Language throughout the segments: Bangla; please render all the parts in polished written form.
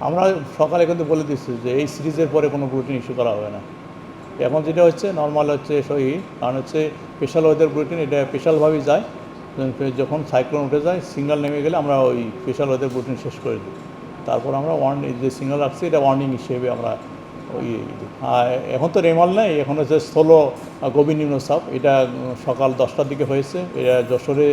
আমরা সকালে কিন্তু বলে দিচ্ছি যে এই সিরিজের পরে কোনো বুলেটিন ইস্যু করা হবে না। এখন যেটা হচ্ছে নর্মাল হচ্ছে সহি, কারণ হচ্ছে স্পেশাল ওয়েদার বুলেটিন এটা স্পেশালভাবেই যায়। যখন সাইক্লোন উঠে যায়, সিগন্যাল নেমে গেলে আমরা ওই স্পেশাল ওয়েদার বুলেটিন শেষ করে দিই। তারপর আমরা ওয়ার্নিং যে সিগন্যাল আসছে এটা ওয়ার্নিং হিসেবে আমরা ওই আর এখন তো রেমাল নেই, এখন হচ্ছে স্থল গভীর নিম্নচাপ। এটা সকাল 10টার দিকে হয়েছে, এটা যশোরে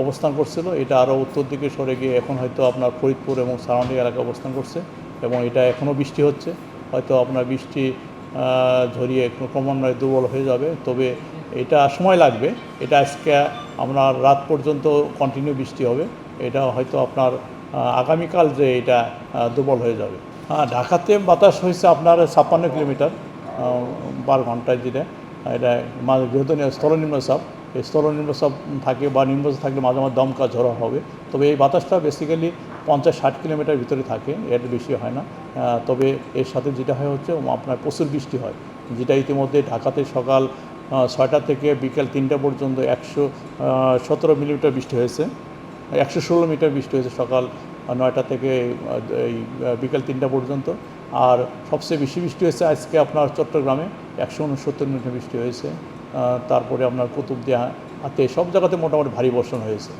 অবস্থান করছিল, এটা আরও উত্তর দিকে সরে গিয়ে এখন হয়তো আপনার ফরিদপুর এবং সারাউন্ডিং এলাকায় অবস্থান করছে এবং এটা এখনও বৃষ্টি হচ্ছে। হয়তো আপনার বৃষ্টি ঝরিয়ে ক্রমান্বয়ে দুর্বল হয়ে যাবে, তবে এটা সময় লাগবে। এটা আজকে আপনার রাত পর্যন্ত কন্টিনিউ বৃষ্টি হবে। এটা হয়তো আপনার আগামীকাল যে এটা দুর্বল হয়ে যাবে। হ্যাঁ, ঢাকাতে বাতাস হয়েছে আপনার 56 কিলোমিটার 12 ঘন্টায়, যেটা এটা যেহেতু স্থলনিম্নচাপ, এই স্থলনিম্নচাপ থাকে বা নিম্নচাপ থাকলে মাঝে মাঝে দমকা ঝড়ো হবে। তবে এই বাতাসটা বেসিক্যালি 50-60 কিলোমিটার ভিতরে থাকে, এর বেশি হয় না। তবে এর সাথে যেটা হয় হচ্ছে আপনার প্রচুর বৃষ্টি হয়, যেটা ইতিমধ্যে ঢাকাতে সকাল 6টা থেকে বিকেল 3টা পর্যন্ত 117 মিলিমিটার বৃষ্টি হয়েছে। 116 মিটার বৃষ্টি হয়েছে সকাল 9টা থেকে এই বিকেল 3টা পর্যন্ত। আর সবচেয়ে বেশি বৃষ্টি হয়েছে আজকে আপনার চট্টগ্রামে 169 মিটার বৃষ্টি হয়েছে। তারপরে আপনার কুতুবদিয়া, হাতে সব জায়গাতে মোটামুটি ভারী বর্ষণ হয়েছে।